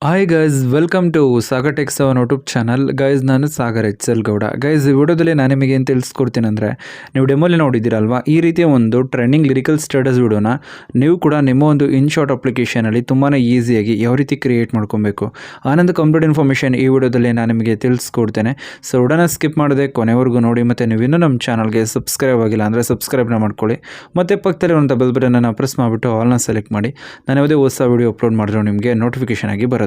Hi guys, welcome to Sagar tech 7 YouTube channel. Guys, ನಾನು Sagar ಎಚ್.ಎಲ್. Gowda. Guys, ಈ ವಿಡಿಯೋದಲ್ಲಿ ನಾನು ನಿಮಗೆ ಏನು ತಿಳಿಸ್ಕೊಡ್ತೀನಿ ಅಂದರೆ, ನೀವು ಡೆಮೋಲಿ ನೋಡಿದ್ದೀರಲ್ವಾ, ಈ ರೀತಿಯ ಒಂದು ಟ್ರೆಂಡಿಂಗ್ ಲಿರಿಕಲ್ ಸ್ಟೇಟಸ್ ವಿಡಿಯೋನ ನೀವು ಕೂಡ ನಿಮ್ಮ ಒಂದು ಇನ್ಶಾರ್ಟ್ ಅಪ್ಲಿಕೇಶನಲ್ಲಿ ತುಂಬಾ ಈಸಿಯಾಗಿ ಯಾವ ರೀತಿ ಕ್ರಿಯೇಟ್ ಮಾಡ್ಕೊಬೇಕು ಆನಂದ್ ಕಂಪ್ಲೀಟ್ ಇನ್ಫಾರ್ಮೇಷನ್ ಈ ವಿಡಿಯೋದಲ್ಲಿ ನಾನು ನಿಮಗೆ ತಿಳಿಸ್ಕೊಡ್ತೇನೆ. ಸೊ ವಿಡಿಯೋನ ಸ್ಕಿಪ್ ಮಾಡದೆ ಕೊನೆವರೆಗೂ ನೋಡಿ. ಮತ್ತು ನೀವು ಇನ್ನೂ ನಮ್ಮ ಚಾನಲ್ಗೆ ಸಬ್ಸ್ಕ್ರೈಬ್ ಆಗಿಲ್ಲ ಅಂದರೆ ಸಬ್ಸ್ಕ್ರೈಬ್ನ ಮಾಡ್ಕೊಳ್ಳಿ. ಮತ್ತು ಪಕ್ಕದಲ್ಲಿರುವಂಥ ಬೆಲ್ ಬಟನನ್ನು ಪ್ರೆಸ್ ಮಾಡಿಬಿಟ್ಟು ಆಲ್ನ ಸೆಲೆಕ್ಟ್ ಮಾಡಿ. ನಾನು ಯಾವುದೇ ಹೊಸ ವಿಡಿಯೋ ಅಪ್ಲೋಡ್ ಮಾಡಿದ್ರು ನಿಮಗೆ ನೋಟಿಫಿಕೇಶನ್ ಆಗಿ ಬರುತ್ತೆ.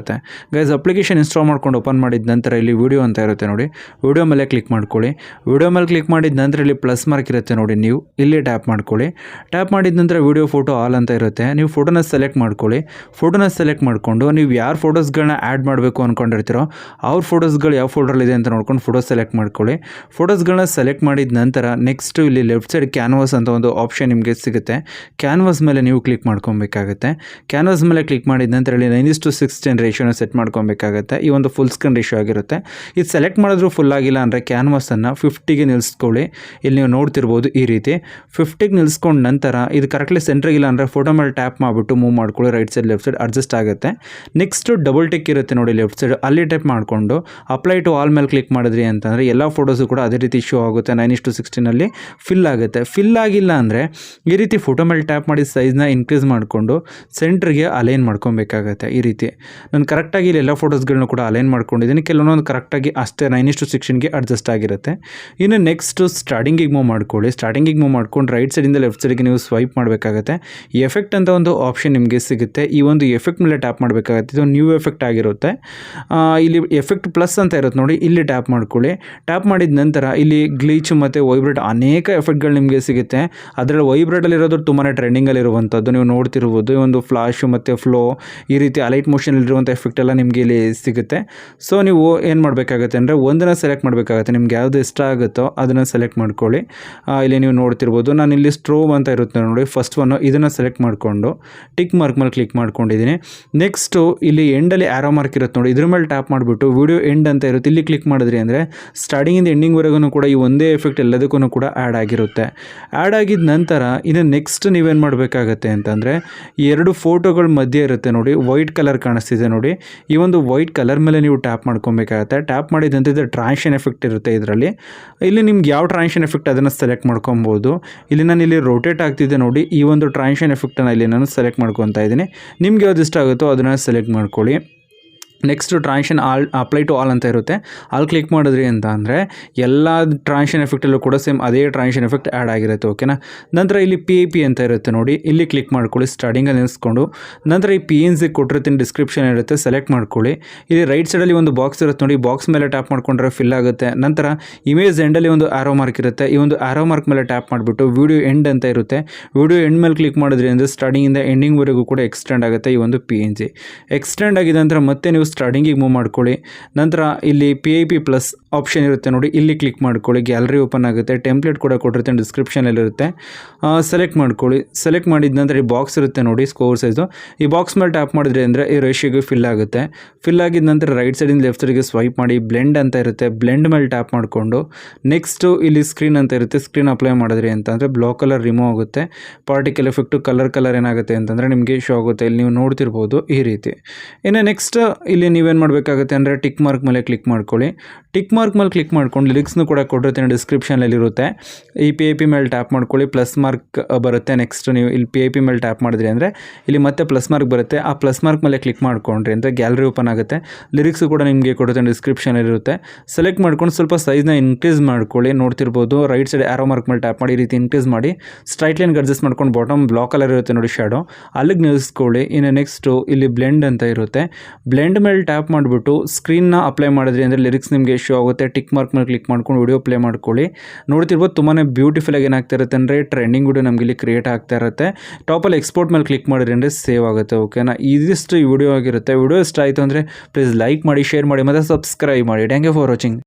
ಗೈಸ್, ಅಪ್ಲಿಕೇಶನ್ ಇನ್ಸ್ಟಾಲ್ ಮಾಡ್ಕೊಂಡು ಓಪನ್ ಮಾಡಿದ ನಂತರ ಇಲ್ಲಿ ವಿಡಿಯೋ ಅಂತ ಇರುತ್ತೆ ನೋಡಿ, ವಿಡಿಯೋ ಮೇಲೆ ಕ್ಲಿಕ್ ಮಾಡ್ಕೊಳ್ಳಿ. ವಿಡಿಯೋ ಮೇಲೆ ಕ್ಲಿಕ್ ಮಾಡಿದ ನಂತರ ಇಲ್ಲಿ ಪ್ಲಸ್ ಮಾರ್ಕ್ ಇರುತ್ತೆ ನೋಡಿ, ನೀವು ಇಲ್ಲಿ ಟ್ಯಾಪ್ ಮಾಡ್ಕೊಳ್ಳಿ. ಟ್ಯಾಪ್ ಮಾಡಿದ ನಂತರ ವಿಡಿಯೋ ಫೋಟೋ ಆಲ್ ಅಂತ ಇರುತ್ತೆ. ನೀವು ಫೋಟೋನ ಸೆಲೆಕ್ಟ್ ಮಾಡ್ಕೊಳ್ಳಿ. ಫೋಟೋನ ಸೆಲೆಕ್ಟ್ ಮಾಡಿಕೊಂಡು ನೀವು ಯಾರು ಫೋಟೋಸ್ಗಳನ್ನ ಆ್ಯಡ್ ಮಾಡಬೇಕು ಅಂದ್ಕೊಂಡಿರ್ತೀರೋ ಅವ್ರ ಫೋಟೋಸ್ಗಳು ಯಾವ ಫೋಲ್ಡ್ರಲ್ಲಿದೆ ಅಂತ ನೋಡ್ಕೊಂಡು ಫೋಟೋ ಸೆಲೆಕ್ಟ್ ಮಾಡ್ಕೊಳ್ಳಿ. ಫೋಟೋಸ್ಗಳನ್ನ ಸೆಲೆಕ್ಟ್ ಮಾಡಿದ ನಂತರ ನೆಕ್ಸ್ಟ್ ಇಲ್ಲಿ ಲೆಫ್ಟ್ ಸೈಡ್ ಕ್ಯಾನ್ವಾಸ್ ಅಂತ ಒಂದು ಆಪ್ಷನ್ ನಿಮಗೆ ಸಿಗುತ್ತೆ. ಕ್ಯಾನ್ವಾಸ್ ಮೇಲೆ ನೀವು ಕ್ಲಿಕ್ ಮಾಡ್ಕೊಬೇಕಾಗುತ್ತೆ. ಕ್ಯಾನ್ವಾಸ್ ಮೇಲೆ ಕ್ಲಿಕ್ ಮಾಡಿದ ನಂತರ ಇಲ್ಲಿ 9:16 ರೇಷಿಯೋನ ಸೆಟ್ ಮಾಡ್ಕೊಬೇಕಾಗುತ್ತೆ. ಈ ಒಂದು ಫುಲ್ ಸ್ಕ್ರೀನ್ ರೇಷಿಯೋ ಆಗಿರುತ್ತೆ. ಇದು ಸೆಲೆಕ್ಟ್ ಮಾಡಿದ್ರು ಫುಲ್ ಆಗಿಲ್ಲ ಅಂದರೆ ಕ್ಯಾನ್ವಾಸನ್ನು 50ಗೆ ನಿಲ್ಲಿಸ್ಕೊಳ್ಳಿ. ಇಲ್ಲಿ ನೀವು ನೋಡ್ತಿರ್ಬೋದು ಈ ರೀತಿ 50ಗೆ ನಿಲ್ಲಿಸ್ಕೊಂಡು ನಂತರ ಇದು ಕರೆಕ್ಟ್ಲಿ ಸೆಂಟ್ರಿಗಿಲ್ಲ ಅಂದರೆ ಫೋಟೋ ಮೇಲೆ ಟ್ಯಾಪ್ ಮಾಡಿಬಿಟ್ಟು ಮೂವ್ ಮಾಡ್ಕೊಳ್ಳಿ. Right side left side adjust ಆಗುತ್ತೆ. ನೆಕ್ಸ್ಟ್ ಡಬಲ್ ಟಿಕ್ ಇರುತ್ತೆ ನೋಡಿ ಲೆಫ್ಟ್ ಸೈಡ್, ಅಲ್ಲಿ ಟೈಪ್ ಮಾಡಿಕೊಂಡು ಅಪ್ಲೈ ಟು ಆಲ್ ಮೇಲೆ ಕ್ಲಿಕ್ ಮಾಡಿದ್ರಿ ಅಂತಂದರೆ ಎಲ್ಲ ಫೋಟೋಸು ಕೂಡ ಅದೇ ರೀತಿ ಶೋ ಆಗುತ್ತೆ. 9:16 ಫಿಲ್ ಆಗುತ್ತೆ. ಫಿಲ್ ಆಗಿಲ್ಲ ಅಂದರೆ ಈ ರೀತಿ ಫೋಟೋ ಮೇಲೆ ಟ್ಯಾಪ್ ಮಾಡಿ ಸೈಜ್ನ ಇನ್ಕ್ರೀಸ್ ಮಾಡಿಕೊಂಡು ಸೆಂಟ್ರಿಗೆ ಅಲೈನ್ ಮಾಡ್ಕೊಬೇಕಾಗತ್ತೆ. ಈ ರೀತಿ ನಾನು ಕರೆಕ್ಟಾಗಿ ಇಲ್ಲಿ ಎಲ್ಲ ಫೋಟೋಸ್ಗಳನ್ನೂ ಕೂಡ ಅಲೈನ್ ಮಾಡ್ಕೊಂಡಿದ್ದೀನಿ. ಕೆಲವೊಂದು ಕರೆಕ್ಟಾಗಿ ಅಷ್ಟೇ 9:16ಗೆ ಅಡ್ಜಸ್ಟ್ ಆಗಿರುತ್ತೆ. ಇನ್ನು ನೆಕ್ಸ್ಟು ಸ್ಟಾರ್ಟಿಂಗಿಗೆ ಮೂವ್ ಮಾಡ್ಕೊಳ್ಳಿ. ಸ್ಟಾರ್ಟಿಂಗಿಗೆ ಮೂವ್ ಮಾಡ್ಕೊಂಡು ರೈಟ್ ಸೈಡಿಂದ ಲೆಫ್ಟ್ ಸೈಡ್ಗೆ ನೀವು ಸ್ವೈಪ್ ಮಾಡಬೇಕಾಗತ್ತೆ. ಎಫೆಕ್ಟ್ ಅಂತ ಒಂದು ಆಪ್ಷನ್ ನಿಮಗೆ ಸಿಗುತ್ತೆ. ಈ ಒಂದು ಎಫೆಕ್ಟ್ ಮೇಲೆ ಟ್ಯಾಪ್ ಮಾಡಬೇಕಾಗತ್ತೆ. ಇದು ನ್ಯೂ ಎಫೆಕ್ಟ್ ಆಗಿರುತ್ತೆ. ಇಲ್ಲಿ ಎಫೆಕ್ಟ್ ಪ್ಲಸ್ ಅಂತ ಇರುತ್ತೆ ನೋಡಿ, ಇಲ್ಲಿ ಟ್ಯಾಪ್ ಮಾಡ್ಕೊಳ್ಳಿ. ಟ್ಯಾಪ್ ಮಾಡಿದ ನಂತರ ಇಲ್ಲಿ ಗ್ಲೀಚ್ ಮತ್ತು ವೈಬ್ರೇಟ್ ಅನೇಕ ಎಫೆಕ್ಟ್ಗಳು ನಿಮಗೆ ಸಿಗುತ್ತೆ. ಅದರಲ್ಲಿ ವೈಬ್ರೇಟಲ್ಲಿರೋದು ತುಂಬಾ ಟ್ರೆಂಡಿಂಗಲ್ಲಿರುವಂಥದ್ದು ನೀವು ನೋಡ್ತಿರ್ಬೋದು. ಈ ಒಂದು ಫ್ಲಾಶು ಮತ್ತು ಫ್ಲೋ ಈ ರೀತಿ ಅಲೈಟ್ ಮೋಷನಲ್ಲಿರುವಂಥ ಎಫೆಕ್ಟ್ ಎಲ್ಲ ನಿಮಗೆ ಇಲ್ಲಿ ಸಿಗುತ್ತೆ. ಸೊ ನೀವು ಏನು ಮಾಡಬೇಕಾಗತ್ತೆ ಅಂದರೆ ಒಂದನ್ನು ಸೆಲೆಕ್ಟ್ ಮಾಡಬೇಕಾಗತ್ತೆ. ನಿಮ್ಗೆ ಯಾವುದು ಇಷ್ಟ ಆಗುತ್ತೋ ಅದನ್ನು ಸೆಲೆಕ್ಟ್ ಮಾಡ್ಕೊಳ್ಳಿ. ಇಲ್ಲಿ ನೀವು ನೋಡ್ತಿರ್ಬೋದು, ನಾನು ಇಲ್ಲಿ ಸ್ಟ್ರೋಬ್ ಅಂತ ಇರುತ್ತೆ ನೋಡಿ, ಫಸ್ಟ್ ಒನ್ನು ಇದನ್ನು ಸೆಲೆಕ್ಟ್ ಮಾಡಿಕೊಂಡು ಟಿಕ್ ಮಾರ್ಕ್ ಮೇಲೆ ಕ್ಲಿಕ್ ಮಾಡ್ಕೊಂಡಿದ್ದೀನಿ. ನೆಕ್ಸ್ಟು ಇಲ್ಲಿ ಎಂಡಲ್ಲಿ ಆರೋ ಮಾರ್ಕ್ ಇರುತ್ತೆ ನೋಡಿ, ಇದ್ರ ಮೇಲೆ ಟ್ಯಾಪ್ ಮಾಡಿಬಿಟ್ಟು ವಿಡಿಯೋ ಎಂಡ್ ಅಂತ ಇರುತ್ತೆ, ಇಲ್ಲಿ ಕ್ಲಿಕ್ ಮಾಡಿದ್ರಿ ಅಂದರೆ ಸ್ಟಾರ್ಟಿಂಗಿಂದ ಎಂಡಿಂಗ್ವರೆಗೂ ಕೂಡ ಈ ಒಂದೇ ಎಫೆಕ್ಟ್ ಎಲ್ಲದಕ್ಕೂ ಕೂಡ ಆ್ಯಡ್ ಆಗಿರುತ್ತೆ. ಆ್ಯಡ್ ಆಗಿದ ನಂತರ ಇನ್ನು ನೆಕ್ಸ್ಟ್ ನೀವೇನು ಮಾಡಬೇಕಾಗತ್ತೆ ಅಂತಂದರೆ ಈ ಎರಡು ಫೋಟೋಗಳ ಮಧ್ಯೆ ಇರುತ್ತೆ ನೋಡಿ, ವೈಟ್ ಕಲರ್ ಕಾಣಿಸ್ತಿದೆ ನೋಡಿ, ಈ ಒಂದು ವೈಟ್ ಕಲರ್ ಮೇಲೆ ನೀವು ಟ್ಯಾಪ್ ಮಾಡ್ಕೊಬೇಕಾಗತ್ತೆ. ಟ್ಯಾಪ್ ಮಾಡಿದಂತೆ ಇದು ಟ್ರಾನ್ಸಿಷನ್ ಎಫೆಕ್ಟ್ ಇರುತ್ತೆ ಇದರಲ್ಲಿ. ಇಲ್ಲಿ ನಿಮ್ಗೆ ಯಾವ ಟ್ರಾನ್ಸಿಷನ್ ಎಫೆಕ್ಟ್ ಅದನ್ನು ಸೆಲೆಕ್ಟ್ ಮಾಡ್ಕೊಬೋದು. ಇಲ್ಲಿ ನಾನು ಇಲ್ಲಿ ರೋಟೇಟ್ ಆಗ್ತಿದೆ ನೋಡಿ, ಈ ಒಂದು ಟ್ರಾನ್ಸಿಷನ್ ಎಫೆಕ್ಟನ್ನು ಇಲ್ಲಿ ನಾನು ಸೆಲೆಕ್ಟ್ ಮಾಡ್ಕೊತಾ ಇದ್ದೀನಿ. ನಿಮ್ಗೆ ಯಾವ್ದು ಇಷ್ಟ ಆಗುತ್ತೋ ಅದನ್ನು ಸೆಲೆಕ್ಟ್ ಮಾಡ್ಕೊಳ್ಳಿ. Next transition apply to all ಅಂತ ಇರುತ್ತೆ, ಅಲ್ಲಿ ಕ್ಲಿಕ್ ಮಾಡಿದ್ರಿ ಅಂತ ಅಂದರೆ ಎಲ್ಲ ಟ್ರಾನ್ಸಿಷನ್ ಎಫೆಕ್ಟಲ್ಲೂ ಕೂಡ ಸೇಮ್ ಅದೇ ಟ್ರಾನ್ಸಿಷನ್ ಎಫೆಕ್ಟ್ ಆ್ಯಡ್ ಆಗಿರುತ್ತೆ. ಓಕೆನಾ. ನಂತರ ಇಲ್ಲಿ PIP ಅಂತ ಇರುತ್ತೆ ನೋಡಿ, ಇಲ್ಲಿ ಕ್ಲಿಕ್ ಮಾಡ್ಕೊಳ್ಳಿ. ಸ್ಟಾರ್ಟಿಂಗಲ್ಲಿ ನಿಲ್ಲಿಸ್ಕೊಂಡು ನಂತರ ಈ PNG ಕೊಟ್ಟಿರ್ತೀನಿ, ಡಿಸ್ಕ್ರಿಪ್ಷನ್ ಇರುತ್ತೆ, ಸೆಲೆಕ್ಟ್ ಮಾಡ್ಕೊಳ್ಳಿ. ಇಲ್ಲಿ ರೈಟ್ ಸೈಡಲ್ಲಿ ಒಂದು ಬಾಕ್ಸ್ ಇರುತ್ತೆ ನೋಡಿ, ಬಾಕ್ಸ್ ಮೇಲೆ ಟ್ಯಾಪ್ ಮಾಡ್ಕೊಂಡ್ರೆ ಫಿಲ್ ಆಗುತ್ತೆ. ನಂತರ ಇಮೇಜ್ ಎಂಡಲ್ಲಿ ಒಂದು ಆರೋ ಮಾರ್ಕ್ ಇರುತ್ತೆ, ಈ ಒಂದು ಆರೋ ಮಾರ್ಕ್ ಮೇಲೆ ಟ್ಯಾಪ್ ಮಾಡಿಬಿಟ್ಟು ವಿಡಿಯೋ ಎಂಡ್ ಅಂತ ಇರುತ್ತೆ, ವಿಡಿಯೋ ಎಂಡ್ ಮೇಲೆ ಕ್ಲಿಕ್ ಮಾಡಿದ್ರಿ ಅಂದರೆ ಸ್ಟಾರ್ಟಿಂಗಿಂದ ಎಂಡಿಂಗ್ವರೆಗೂ ಕೂಡ ಎಕ್ಸ್ಟೆಂಡ್ ಆಗುತ್ತೆ. ಈ ಒಂದು PNG ಎಕ್ಸ್ಟೆಂಡ್ ಆಗಿದ ನಂತರ ಮತ್ತೆ ನೀವು ಸ್ಟಾರ್ಟಿಂಗಿಗೆ ಮೂವ್ ಮಾಡ್ಕೊಳ್ಳಿ. ನಂತರ ಇಲ್ಲಿ PIP ಪ್ಲಸ್ ಆಪ್ಷನ್ ಇರುತ್ತೆ ನೋಡಿ, ಇಲ್ಲಿ ಕ್ಲಿಕ್ ಮಾಡ್ಕೊಳ್ಳಿ. ಗ್ಯಾಲರಿ ಓಪನ್ ಆಗುತ್ತೆ. ಟೆಂಪ್ಲೇಟ್ ಕೂಡ ಕೊಟ್ಟಿರುತ್ತೆ, ಡಿಸ್ಕ್ರಿಪ್ಷನಲ್ಲಿರುತ್ತೆ, ಸೆಲೆಕ್ಟ್ ಮಾಡ್ಕೊಳ್ಳಿ. ಸೆಲೆಕ್ಟ್ ಮಾಡಿದ ನಂತರ ಈ ಬಾಕ್ಸ್ ಇರುತ್ತೆ ನೋಡಿ, ಸ್ಕೋರ್ ಸೈಜು, ಈ ಬಾಕ್ಸ್ ಮೇಲೆ ಟ್ಯಾಪ್ ಮಾಡಿದ್ರಿ ಅಂದರೆ ಈ ರೇಷಿಯೋಗೆ ಫಿಲ್ ಆಗುತ್ತೆ. ಫಿಲ್ ಆಗಿದ ನಂತರ ರೈಟ್ ಸೈಡಿಂದ ಲೆಫ್ಟ್ ಸೈಡ್ಗೆ ಸ್ವೈಪ್ ಮಾಡಿ ಬ್ಲೆಂಡ್ ಅಂತ ಇರುತ್ತೆ, ಬ್ಲೆಂಡ್ ಮೇಲೆ ಟ್ಯಾಪ್ ಮಾಡಿಕೊಂಡು ನೆಕ್ಸ್ಟು ಇಲ್ಲಿ ಸ್ಕ್ರೀನ್ ಅಂತ ಇರುತ್ತೆ, ಸ್ಕ್ರೀನ್ ಅಪ್ಲೈ ಮಾಡಿದ್ರಿ ಅಂತಂದರೆ ಬ್ಲಾಕ್ ಕಲರ್ ರಿಮೂವ್ ಆಗುತ್ತೆ. ಪಾರ್ಟಿಕಲ್ ಎಫೆಕ್ಟು ಕಲರ್ ಏನಾಗುತ್ತೆ ಅಂತಂದರೆ ನಿಮಗೆ ಶೋ ಆಗುತ್ತೆ. ಇಲ್ಲಿ ನೀವು ನೋಡ್ತಿರ್ಬೋದು ಈ ರೀತಿ. ಇನ್ನು ನೆಕ್ಸ್ಟ್ ಇಲ್ಲಿ ನೀವೇನು ಮಾಡಬೇಕಾಗುತ್ತೆ ಅಂದರೆ ಟಿಕ್ ಮಾರ್ಕ್ ಮೇಲೆ ಕ್ಲಿಕ್ ಮಾಡ್ಕೊಳ್ಳಿ. ಟಿಕ್ ಮಾರ್ಕ್ ಮೇಲೆ ಕ್ಲಿಕ್ ಮಾಡ್ಕೊಂಡು ಲಿರಿಕ್ಸ್ನು ಕೂಡ ಕೊಟ್ಟಿರ್ತೀನಿ, ಡಿಸ್ಕ್ರಿಪ್ಷನಲ್ಲಿರುತ್ತೆ. ಈ PIP ಮೇಲೆ ಟ್ಯಾಪ್ ಮಾಡ್ಕೊಳ್ಳಿ, ಪ್ಲಸ್ ಮಾರ್ಕ್ ಬರುತ್ತೆ. ನೆಕ್ಸ್ಟ್ ನೀವು ಇಲ್ಲಿ PIP ಮೇಲೆ ಟ್ಯಾಪ್ ಮಾಡಿದ್ರಿ ಅಂದರೆ ಇಲ್ಲಿ ಮತ್ತೆ ಪ್ಲಸ್ ಮಾರ್ಕ್ ಬರುತ್ತೆ. ಆ ಪ್ಲಸ್ ಮಾರ್ಕ್ ಮೇಲೆ ಕ್ಲಿಕ್ ಮಾಡ್ಕೊಂಡ್ರಿ ಅಂದರೆ ಗ್ಯಾಲರಿ ಓಪನ್ ಆಗುತ್ತೆ. ಲಿರಿಕ್ಸು ಕೂಡ ನಿಮಗೆ ಕೊಡುತ್ತೆ, ಡಿಸ್ಕ್ರಿಪ್ಷನಲ್ಲಿರುತ್ತೆ. ಸೆಲೆಕ್ಟ್ ಮಾಡ್ಕೊಂಡು ಸ್ವಲ್ಪ ಸೈಜ್ನ ಇನ್ಕ್ರೀಸ್ ಮಾಡ್ಕೊಳ್ಳಿ. ನೋಡ್ತಿರ್ಬೋದು ರೈಟ್ ಸೈಡ್ ಆರೋ ಮಾರ್ಕ್ ಮೇಲೆ ಟ್ಯಾಪ್ ಮಾಡಿ ಈ ರೀತಿ ಇನ್ಕ್ರೀಸ್ ಮಾಡಿ ಸ್ಟ್ರೈಟ್ ಲೈನ್ಗೆ ಅಡ್ಜಸ್ಟ್ ಮಾಡ್ಕೊಂಡು ಬಾಟಮ್ ಬ್ಲಾಕ್ ಕಲರ್ ಇರುತ್ತೆ ನೋಡಿ, ಶಾಡೋ, ಅಲ್ಲಿಗೆ ನಿಲ್ಲಿಸ್ಕೊಳ್ಳಿ. ಇನ್ನು ನೆಕ್ಸ್ಟು ಇಲ್ಲಿ ಬ್ಲೆಂಡ್ ಅಂತ ಇರುತ್ತೆ, ಬ್ಲೆಂಡ್ ಮೇಲೆ ಟ್ಯಾಪ್ ಮಾಡಿಬಿಟ್ಟು ಸ್ಕ್ರೀನ್ನ ಅಪ್ಲೈ ಮಾಡಿದ್ರಿ ಅಂದರೆ ಲಿರಿಕ್ಸ್ ನಿಮಗೆ ಶೋ ಆಗುತ್ತೆ. ಟಿಕ್ ಮಾರ್ಕ್ ಮೇಲೆ ಕ್ಲಿಕ್ ಮಾಡ್ಕೊಂಡು ವಿಡಿಯೋ ಪ್ಲೇ ಮಾಡ್ಕೊಳ್ಳಿ. ನೋಡ್ತಿರ್ಬೋದು ತುಂಬಾ ಬ್ಯೂಟಿಫುಲ್ ಆಗಿ ಏನಾಗ್ತಾ ಇರುತ್ತೆ ಅಂದರೆ ಟ್ರೆಂಡಿಂಗ್ ವಿಡಿಯೋ ನಮಗೆ ಇಲ್ಲಿ ಕ್ರಿಯೇಟ್ ಆಗ್ತಾ ಇರುತ್ತೆ. ಟಾಪಲ್ಲಿ ಎಕ್ಸ್ಪೋರ್ಟ್ ಮೇಲೆ ಕ್ಲಿಕ್ ಮಾಡಿದ್ರಿ ಅಂದರೆ ಸೇವ್ ಆಗುತ್ತೆ. ಓಕೆನಾ. ಇದಿಷ್ಟು ಈ ವಿಡಿಯೋ ಆಗಿರುತ್ತೆ. ವಿಡಿಯೋ ಇಷ್ಟ ಆಯಿತು ಅಂದರೆ ಪ್ಲೀಸ್ ಲೈಕ್ ಮಾಡಿ, ಶೇರ್ ಮಾಡಿ ಮತ್ತು ಸಬ್ಸ್ಕ್ರೈಬ್ ಮಾಡಿ. Thank you for watching.